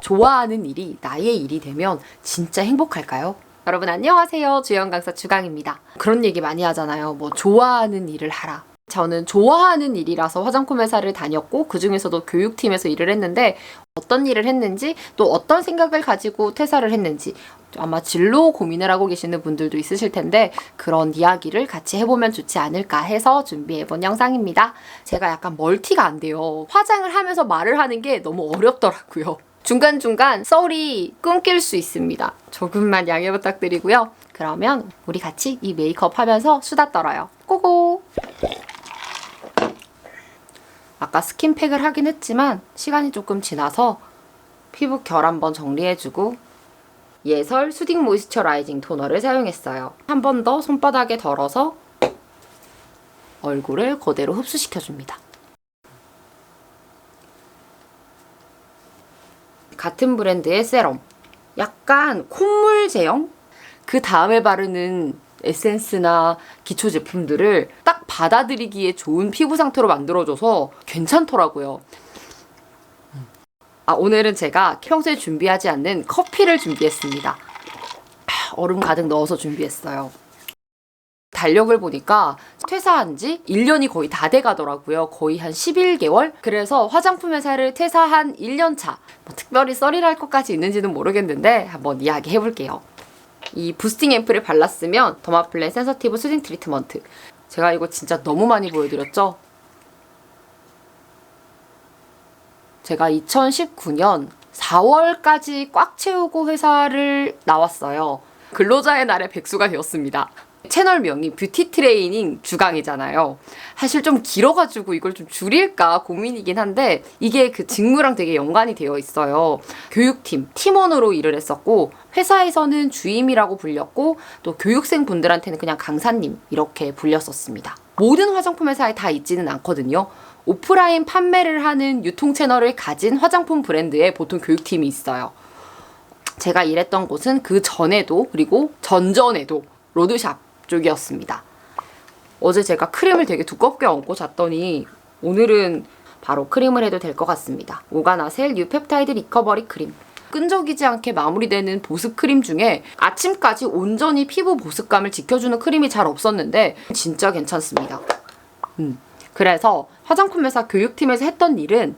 좋아하는 일이 나의 일이 되면 진짜 행복할까요? 여러분 안녕하세요. 주연 강사 주강입니다. 그런 얘기 많이 하잖아요. 뭐 좋아하는 일을 하라. 저는 좋아하는 일이라서 화장품 회사를 다녔고 그 중에서도 교육팀에서 일을 했는데 어떤 일을 했는지 또 어떤 생각을 가지고 퇴사를 했는지 아마 진로 고민을 하고 계시는 분들도 있으실 텐데 그런 이야기를 같이 해보면 좋지 않을까 해서 준비해본 영상입니다. 제가 약간 멀티가 안 돼요. 화장을 하면서 말을 하는 게 너무 어렵더라고요. 중간중간 썰이 끊길 수 있습니다. 조금만 양해 부탁드리고요. 그러면 우리 같이 이 메이크업 하면서 수다 떨어요. 고고! 아까 스킨팩을 하긴 했지만 시간이 조금 지나서 피부 결 한번 정리해주고 예설 수딩 모이스처라이징 토너를 사용했어요. 한 번 더 손바닥에 덜어서 얼굴을 그대로 흡수시켜줍니다. 같은 브랜드의 세럼. 약간 콧물 제형? 그 다음에 바르는 에센스나 기초 제품들을 딱 받아들이기에 좋은 피부 상태로 만들어줘서 괜찮더라고요. 오늘은 제가 평소에 준비하지 않는 커피를 준비했습니다. 얼음 가득 넣어서 준비했어요. 달력을 보니까 퇴사한 지 1년이 거의 다 돼 가더라고요. 거의 한 11개월? 그래서 화장품 회사를 퇴사한 1년 차. 특별히 썰이라 할 것까지 있는지는 모르겠는데 한번 이야기해 볼게요. 이 부스팅 앰플을 발랐으면 더마플랜 센서티브 수딩 트리트먼트. 제가 이거 진짜 너무 많이 보여드렸죠? 제가 2019년 4월까지 꽉 채우고 회사를 나왔어요. 근로자의 날에 백수가 되었습니다. 채널명이 뷰티 트레이닝 주강이잖아요. 사실 좀 길어가지고 이걸 좀 줄일까 고민이긴 한데 이게 그 직무랑 되게 연관이 되어 있어요. 교육팀, 팀원으로 일을 했었고 회사에서는 주임이라고 불렸고 또 교육생 분들한테는 그냥 강사님 이렇게 불렸었습니다. 모든 화장품 회사에 다 있지는 않거든요. 오프라인 판매를 하는 유통 채널을 가진 화장품 브랜드에 보통 교육팀이 있어요. 제가 일했던 곳은 그 전에도 그리고 전전에도 로드샵 쪽이었습니다. 어제 제가 크림을 되게 두껍게 얹고 잤더니 오늘은 바로 크림을 해도 될 것 같습니다. 오가나셀 뉴펩타이드 리커버리 크림. 끈적이지 않게 마무리되는 보습 크림 중에 아침까지 온전히 피부 보습감을 지켜주는 크림이 잘 없었는데 진짜 괜찮습니다. 그래서 화장품 회사 교육팀에서 했던 일은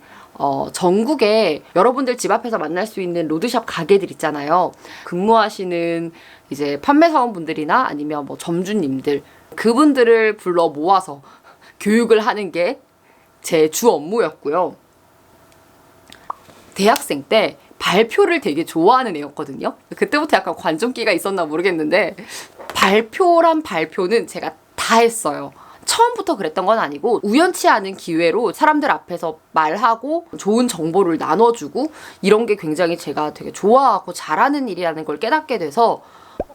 전국에 여러분들 집 앞에서 만날 수 있는 로드샵 가게들 있잖아요. 근무하시는 이제 판매 사원분들이나 아니면 뭐 점주님들 그분들을 불러 모아서 교육을 하는 게 제 주 업무였고요. 대학생 때 발표를 되게 좋아하는 애였거든요. 그때부터 약간 관종기가 있었나 모르겠는데 발표란 발표는 제가 다 했어요. 처음부터 그랬던 건 아니고 우연치 않은 기회로 사람들 앞에서 말하고 좋은 정보를 나눠주고 이런 게 굉장히 제가 되게 좋아하고 잘하는 일이라는 걸 깨닫게 돼서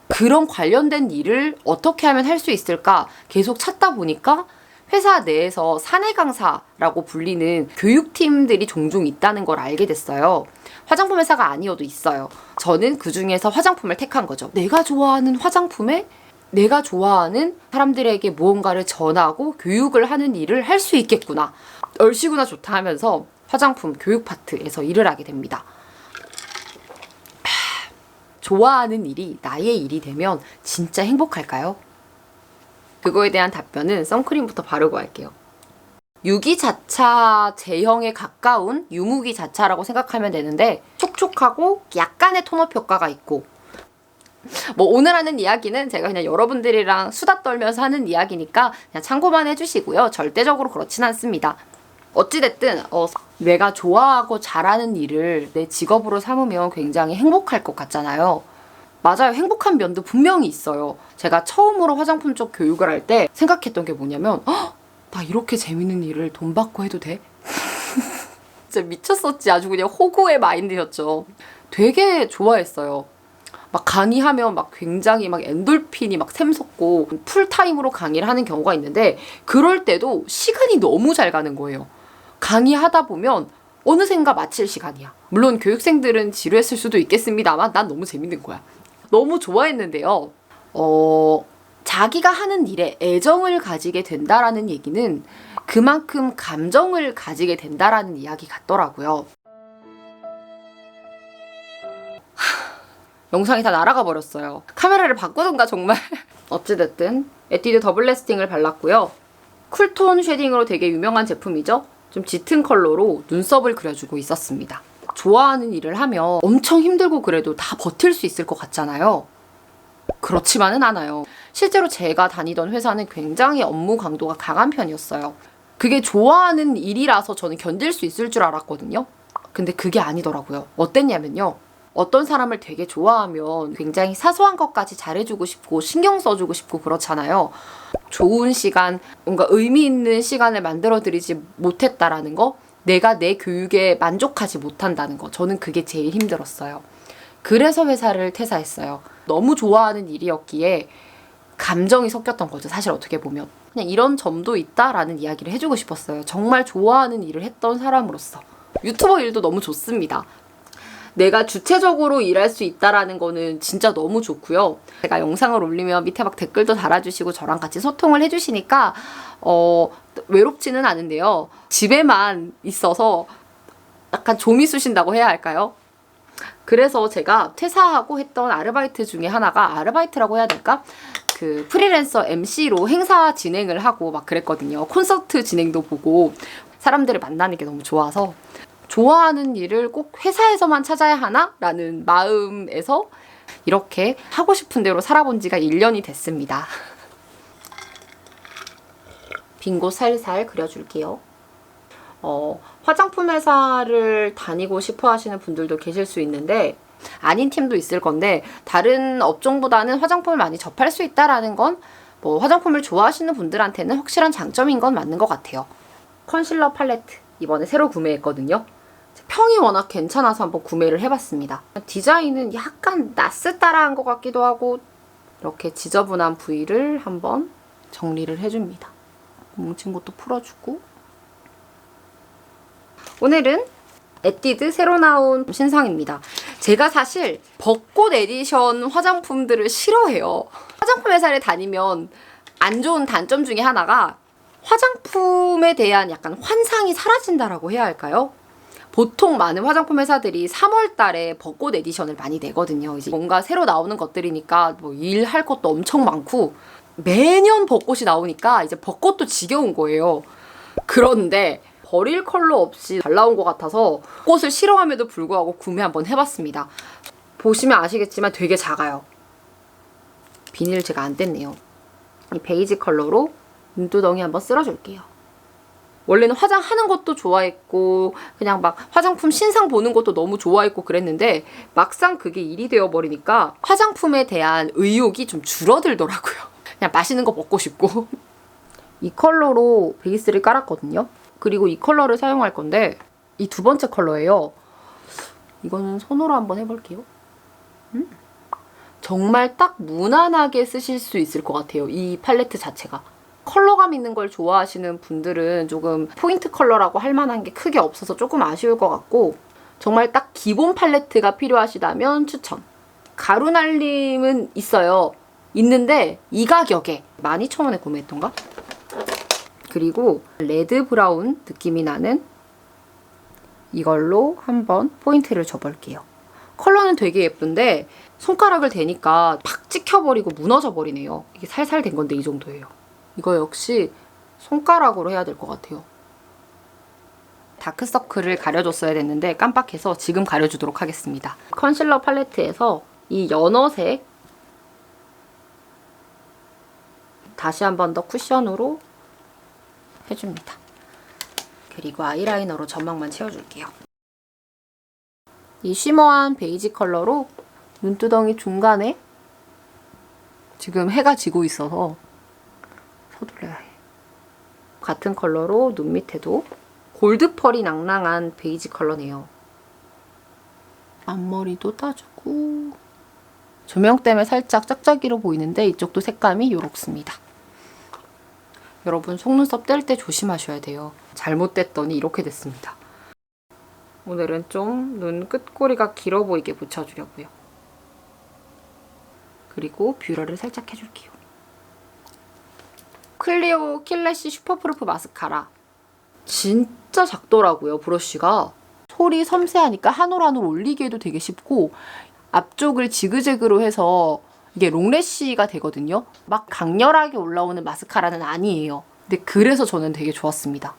그런 관련된 일을 어떻게 하면 할 수 있을까 계속 찾다 보니까 회사 내에서 사내 강사라고 불리는 교육팀들이 종종 있다는 걸 알게 됐어요. 화장품 회사가 아니어도 있어요. 저는 그 중에서 화장품을 택한 거죠. 내가 좋아하는 화장품에 내가 좋아하는 사람들에게 무언가를 전하고 교육을 하는 일을 할 수 있겠구나. 얼씨구나 좋다 하면서 화장품 교육 파트에서 일을 하게 됩니다. 좋아하는 일이 나의 일이 되면 진짜 행복할까요? 그거에 대한 답변은 선크림부터 바르고 할게요. 유기자차 제형에 가까운 유무기자차라고 생각하면 되는데 촉촉하고 약간의 톤업 효과가 있고 뭐 오늘 하는 이야기는 제가 그냥 여러분들이랑 수다 떨면서 하는 이야기니까 그냥 참고만 해주시고요. 절대적으로 그렇진 않습니다. 어찌됐든 내가 좋아하고 잘하는 일을 내 직업으로 삼으면 굉장히 행복할 것 같잖아요. 맞아요. 행복한 면도 분명히 있어요. 제가 처음으로 화장품 쪽 교육을 할 때 생각했던 게 뭐냐면 나 이렇게 재밌는 일을 돈 받고 해도 돼? 진짜 미쳤었지. 아주 그냥 호구의 마인드였죠. 되게 좋아했어요. 막 강의하면 막 굉장히 막 엔돌핀이 막 샘솟고 풀타임으로 강의를 하는 경우가 있는데 그럴 때도 시간이 너무 잘 가는 거예요. 강의하다 보면 어느샌가 마칠 시간이야. 물론 교육생들은 지루했을 수도 있겠습니다만 난 너무 재밌는 거야. 너무 좋아했는데요. 자기가 하는 일에 애정을 가지게 된다라는 얘기는 그만큼 감정을 가지게 된다라는 이야기 같더라고요. 영상이 다 날아가 버렸어요. 카메라를 바꾸던가 정말. 어찌됐든 에뛰드 더블 래스팅을 발랐고요. 쿨톤 쉐딩으로 되게 유명한 제품이죠. 좀 짙은 컬러로 눈썹을 그려주고 있었습니다. 좋아하는 일을 하면 엄청 힘들고 그래도 다 버틸 수 있을 것 같잖아요. 그렇지만은 않아요. 실제로 제가 다니던 회사는 굉장히 업무 강도가 강한 편이었어요. 그게 좋아하는 일이라서 저는 견딜 수 있을 줄 알았거든요. 근데 그게 아니더라고요. 어땠냐면요. 어떤 사람을 되게 좋아하면 굉장히 사소한 것까지 잘해주고 싶고 신경 써주고 싶고 그렇잖아요. 좋은 시간, 뭔가 의미 있는 시간을 만들어드리지 못했다라는 거, 내가 내 교육에 만족하지 못한다는 거, 저는 그게 제일 힘들었어요. 그래서 회사를 퇴사했어요. 너무 좋아하는 일이었기에 감정이 섞였던 거죠. 사실 어떻게 보면. 그냥 이런 점도 있다라는 이야기를 해주고 싶었어요. 정말 좋아하는 일을 했던 사람으로서. 유튜버 일도 너무 좋습니다. 내가 주체적으로 일할 수 있다라는 거는 진짜 너무 좋고요. 제가 영상을 올리면 밑에 막 댓글도 달아주시고 저랑 같이 소통을 해주시니까 외롭지는 않은데요. 집에만 있어서 약간 좀이 쑤신다고 해야 할까요? 그래서 제가 퇴사하고 했던 아르바이트 중에 하나가, 아르바이트라고 해야 될까? 그 프리랜서 MC로 행사 진행을 하고 막 그랬거든요. 콘서트 진행도 보고 사람들을 만나는 게 너무 좋아서 좋아하는 일을 꼭 회사에서만 찾아야 하나? 라는 마음에서 이렇게 하고 싶은 대로 살아본 지가 1년이 됐습니다. 빈 곳 살살 그려줄게요. 화장품 회사를 다니고 싶어 하시는 분들도 계실 수 있는데 아닌 팀도 있을 건데 다른 업종보다는 화장품을 많이 접할 수 있다라는 건 뭐 화장품을 좋아하시는 분들한테는 확실한 장점인 건 맞는 것 같아요. 컨실러 팔레트 이번에 새로 구매했거든요. 평이 워낙 괜찮아서 한번 구매를 해봤습니다. 디자인은 약간 나스 따라한 것 같기도 하고 이렇게 지저분한 부위를 한번 정리를 해줍니다. 뭉친 것도 풀어주고. 오늘은 에뛰드 새로 나온 신상입니다. 제가 사실 벚꽃 에디션 화장품들을 싫어해요. 화장품 회사를 다니면 안 좋은 단점 중에 하나가 화장품에 대한 약간 환상이 사라진다라고 해야 할까요? 보통 많은 화장품 회사들이 3월 달에 벚꽃 에디션을 많이 내거든요. 이제 뭔가 새로 나오는 것들이니까 뭐 일할 것도 엄청 많고 매년 벚꽃이 나오니까 이제 벚꽃도 지겨운 거예요. 그런데 버릴 컬러 없이 잘 나온 것 같아서 꽃을 싫어함에도 불구하고 구매 한번 해봤습니다. 보시면 아시겠지만 되게 작아요. 비닐을 제가 안 뗐네요. 이 베이지 컬러로 눈두덩이 한번 쓸어줄게요. 원래는 화장하는 것도 좋아했고 그냥 막 화장품 신상 보는 것도 너무 좋아했고 그랬는데 막상 그게 일이 되어버리니까 화장품에 대한 의욕이 좀 줄어들더라고요. 그냥 맛있는 거 먹고 싶고. 이 컬러로 베이스를 깔았거든요. 그리고 이 컬러를 사용할 건데 이 두 번째 컬러예요. 이거는 손으로 한번 해볼게요. 정말 딱 무난하게 쓰실 수 있을 것 같아요. 이 팔레트 자체가. 컬러감 있는 걸 좋아하시는 분들은 조금 포인트 컬러라고 할 만한 게 크게 없어서 조금 아쉬울 것 같고 정말 딱 기본 팔레트가 필요하시다면 추천. 가루 날림은 있어요. 있는데 이 가격에 12,000원에 구매했던가? 그리고 레드 브라운 느낌이 나는 이걸로 한번 포인트를 줘볼게요. 컬러는 되게 예쁜데 손가락을 대니까 팍 찍혀버리고 무너져버리네요. 이게 살살 된 건데 이 정도예요. 이거 역시 손가락으로 해야 될 것 같아요. 다크서클을 가려줬어야 됐는데 깜빡해서 지금 가려주도록 하겠습니다. 컨실러 팔레트에서 이 연어색 다시 한 번 더 쿠션으로 해줍니다. 그리고 아이라이너로 점막만 채워줄게요. 이 쉬머한 베이지 컬러로 눈두덩이 중간에 지금 해가 지고 있어서 서둘러야 해. 같은 컬러로 눈 밑에도 골드 펄이 낭낭한 베이지 컬러네요. 앞머리도 따주고 조명 때문에 살짝 짝짝이로 보이는데 이쪽도 색감이 이렇습니다. 여러분 속눈썹 뗄 때 조심하셔야 돼요. 잘못됐더니 이렇게 됐습니다. 오늘은 좀 눈 끝꼬리가 길어 보이게 붙여주려고요. 그리고 뷰러를 살짝 해줄게요. 클리오 킬래시 슈퍼프루프 마스카라. 진짜 작더라고요, 브러쉬가. 솔이 섬세하니까 한 올 한 올 올리기에도 되게 쉽고 앞쪽을 지그재그로 해서 이게 롱래쉬가 되거든요. 막 강렬하게 올라오는 마스카라는 아니에요. 근데 그래서 저는 되게 좋았습니다.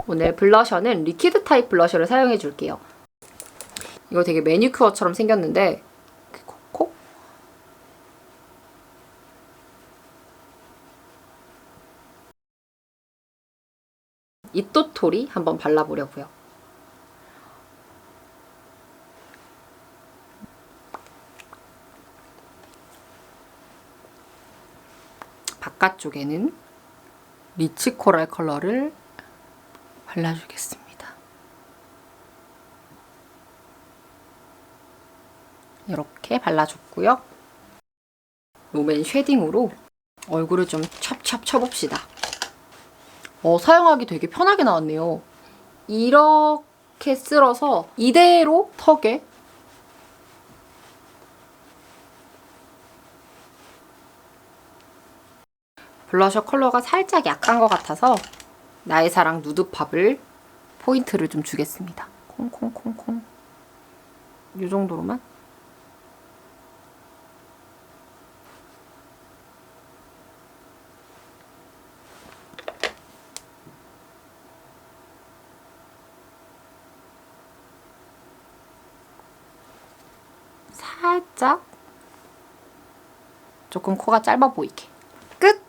오늘 블러셔는 리퀴드 타입 블러셔를 사용해 줄게요. 이거 되게 매니큐어처럼 생겼는데 콕콕 이또토리 한번 발라보려고요. 바깥쪽에는 리치 코랄 컬러를 발라주겠습니다. 이렇게 발라줬고요. 롬앤 쉐딩으로 얼굴을 좀 찹찹 쳐봅시다. 사용하기 되게 편하게 나왔네요. 이렇게 쓸어서 이대로 턱에 블러셔 컬러가 살짝 약한 것 같아서 나의 사랑 누드팝을 포인트를 좀 주겠습니다. 콩콩콩콩. 이 정도로만. 살짝 조금 코가 짧아 보이게. 끝!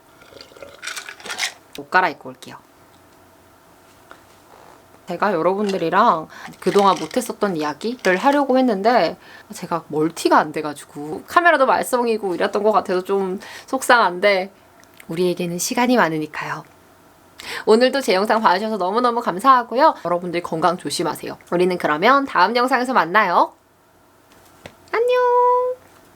옷 갈아입고 올게요. 제가 여러분들이랑 그동안 못했었던 이야기를 하려고 했는데 제가 멀티가 안 돼가지고 카메라도 말썽이고 이랬던 것 같아서 좀 속상한데 우리에게는 시간이 많으니까요. 오늘도 제 영상 봐주셔서 너무너무 감사하고요. 여러분들 건강 조심하세요. 우리는 그러면 다음 영상에서 만나요.